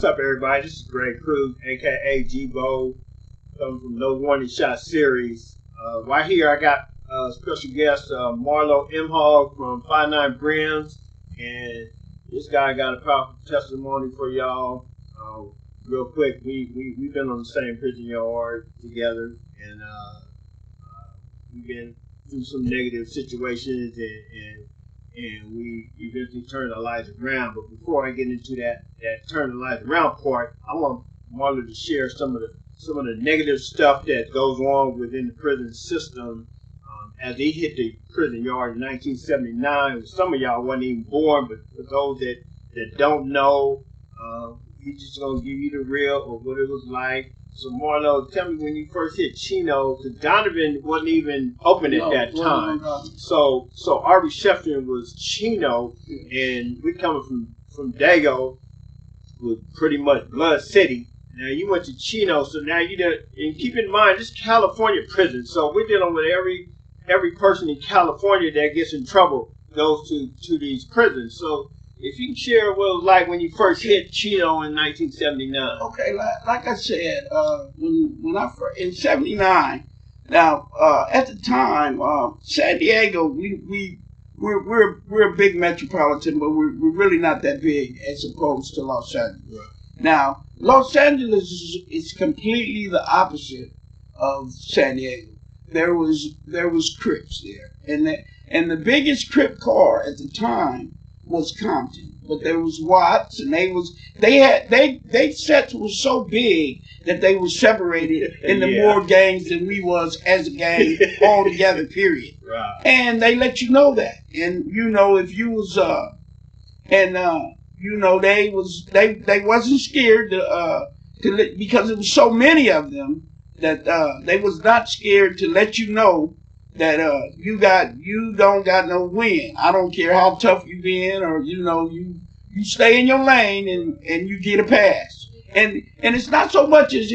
What's up, everybody? This is Greg Cruz, aka G-Bo, coming from No Warning Shot series. Right here, I got special guest Marlo M. from 59 Brims, and this guy got a powerful testimony for y'all. Real quick, we've been on the same prison yard together, and we've been through some negative situations, and we eventually turned our lives around. But before I get into that turn the lives around part, I want Marlo to share some of the negative stuff that goes on within the prison system. As he hit the prison yard in 1979, some of y'all wasn't even born, but for those that don't know, he's just gonna give you the real of what it was like. So Marlo, tell me when you first hit Chino, because Donovan wasn't even open at that time. So our reception was Chino, and we coming from Dago, with pretty much Blood City. Now you went to Chino, so now you did. And keep in mind, this is California prison, so we're dealing with every person in California that gets in trouble goes to these prisons. So if you can share what it was like when you first hit Chino in 1979. Okay, like I said, when I first in '79. Now, at the time, San Diego, we're a big metropolitan, but we're really not that big as opposed to Los Angeles. Right. Now, Los Angeles is completely the opposite of San Diego. There was Crips there, and the biggest Crip car at the time was Compton, but there was Watts, and they sets were so big that they were separated into more gangs than we was as a gang all together. Period. Right. And they let you know that, and if you was they wasn't scared to because there was so many of them that they was not scared to let you know that you don't got no win. I don't care how tough you been, or you stay in your lane and you get a pass. And it's not so much as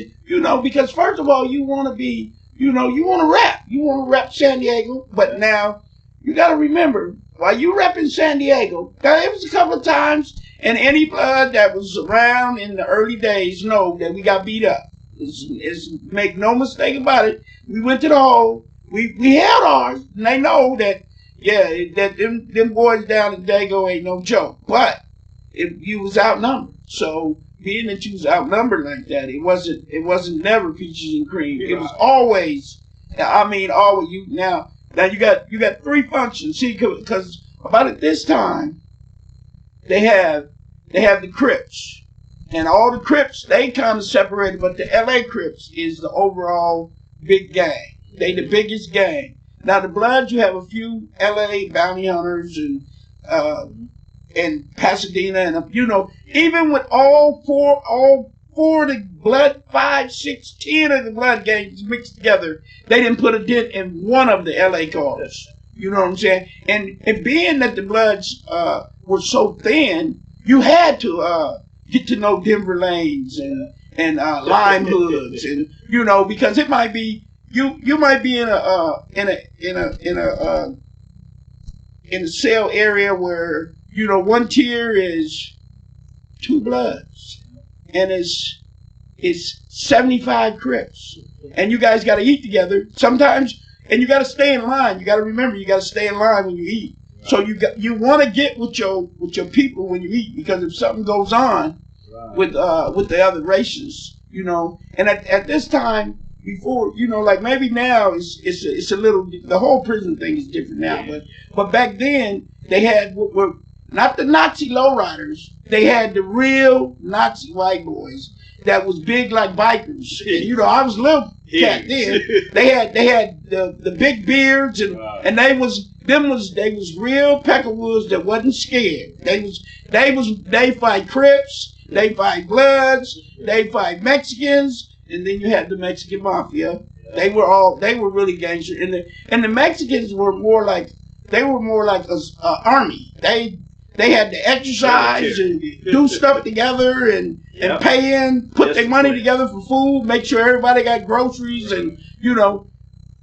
because first of all you want to be you want to rap San Diego, but now you got to remember while you repping San Diego, it was a couple of times, and any blood that was around in the early days know that we got beat up. It's make no mistake about it. We went to the hole. We held ours, and they know that them boys down in Dago ain't no joke. But you was outnumbered. So being that you was outnumbered like that, it wasn't never peaches and cream. It was always, always you. Now you got three functions. See, because about at this time they have the Crips. And all the Crips, they kind of separated, but the LA Crips is the overall big gang. They the biggest gang. Now the Bloods, you have a few LA bounty hunters and Pasadena, and even with all four of the Blood, 5, 6, 10 of the Blood gangs mixed together, they didn't put a dent in one of the LA cars. You know what I'm saying? And being that the Bloods were so thin, you had to get to know Denver Lanes and Lime Hoods, and because it might be you might be in a cell area where one tier is 2 Bloods and it's 75 Crips, and you guys got to eat together sometimes, and you got to stay in line. You got to remember you got to stay in line when you eat. So you want to get with your people when you eat, because if something goes on with the other races, and at this time before, like maybe now it's a little, the whole prison thing is different now, but back then they had what were not the Nazi lowriders, they had the real Nazi white boys that was big like bikers. And, I was a little cat then. They had the big beards, and they was real peckerwoods that wasn't scared. They fight Crips, they fight Bloods, they fight Mexicans, and then you had the Mexican Mafia. They were really gangster, and the Mexicans were more like a army. They had to exercise and do stuff together and pay in, put their money together for food, make sure everybody got groceries, and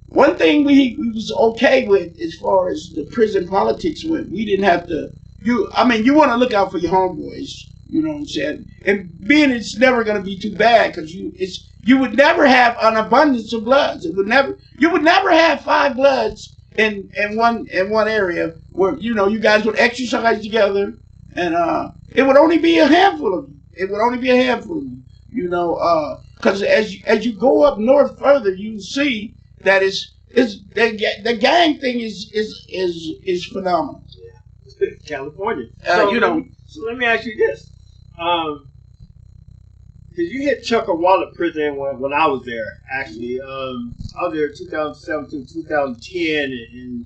one thing we was okay with as far as the prison politics went. We didn't have to. You want to look out for your homeboys. You know what I'm saying? And being it's never going to be too bad because you would never have an abundance of bloods. You would never have 5 bloods in one area where you guys would exercise together, and it would only be a handful of you. It would only be a handful of you. Because as you go up north further, you see that the gang thing is phenomenal. California. So let me ask you this. Because you hit Chuckawalla prison when I was there, actually. I was there 2007 to 2010, and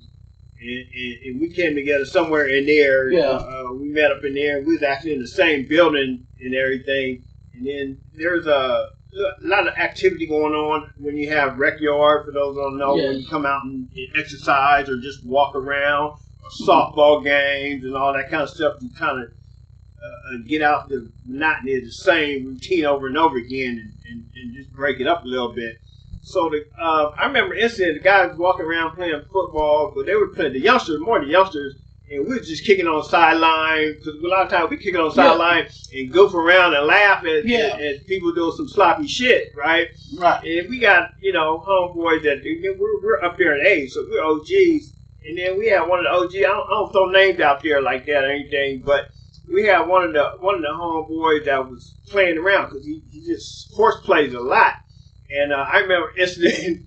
we came together somewhere in there. Yeah. We met up in there. We was actually in the same building and everything. And then there's a lot of activity going on when you have rec yard, for those who don't know, when you come out and exercise or just walk around, or softball games and all that kind of stuff. You kind of get out the monotony of the same routine over and over again and just break it up a little bit. So I remember incident, the guys walking around playing football, but they were playing more the youngsters, and we were just kicking on the sideline, because a lot of times we kick on the sideline and goof around and laugh at people doing some sloppy shit, right? Right. And we got, homeboys that we're up there in age, so we're OGs, and then we had one of the OGs, I don't throw names out there like that or anything, but we had one of the homeboys that was playing around because he just horse plays a lot, and I remember incident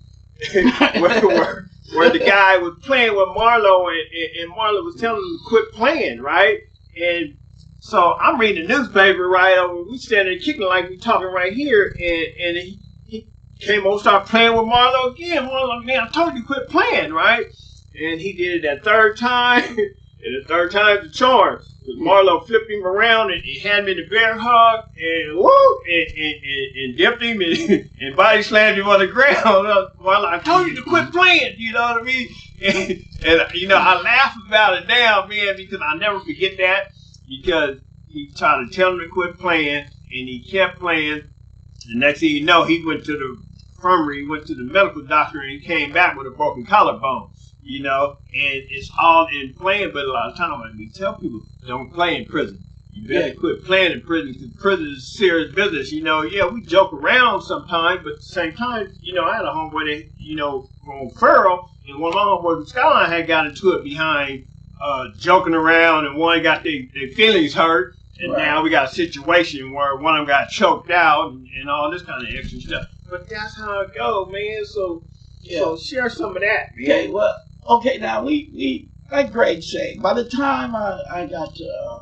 where the guy was playing with Marlo and Marlo was telling him to quit playing, right? And so I'm reading the newspaper right over. We standing there kicking like we talking right here, and he came over, started playing with Marlo again. Marlo, man, I told you to quit playing, right? And he did it that third time, and the third time's the charm. Marlo flipped him around and he had me in the bear hug and woo and dipped him and body slammed him on the ground. Marlo, I told you to quit playing, you know what I mean? And I laugh about it now, man, because I'll never forget that, because he tried to tell him to quit playing and he kept playing. The next thing you know, he went to the infirmary, he went to the medical doctor, and he came back with a broken collarbone. And it's all in playing, but a lot of times when we tell people, don't play in prison. You better quit playing in prison, because prison is serious business. We joke around sometimes, but at the same time, I had a homeboy that, from Farrell, and one of my homeboys from Skyline had got into it behind joking around, and one got their feelings hurt, and now we got a situation where one of them got choked out and all this kind of extra stuff. But that's how it goes, man. So share some of that, man. Okay, now we like Greg said, by the time I got to,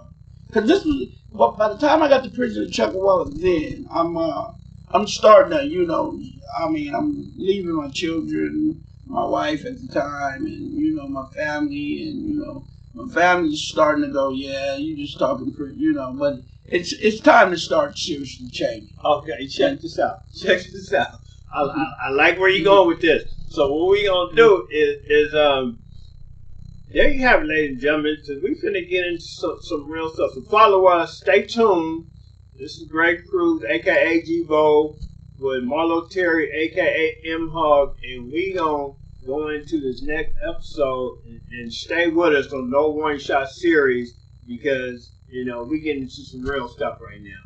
by the time I got to prison in Chuckawalla, then I'm starting to, I'm leaving my children, my wife at the time, and my family, and my family's starting to go, yeah, you just talking for, but it's time to start seriously changing. Okay, check this out. I like where you're going with this. So what we gonna do is there you have it, ladies and gentlemen. Because we finna get into some real stuff. So follow us. Stay tuned. This is Greg Cruz, aka G-Bo, with Marlo Terry, aka M Hug, and we gonna go into this next episode and stay with us on No One Shot series, because we getting into some real stuff right now.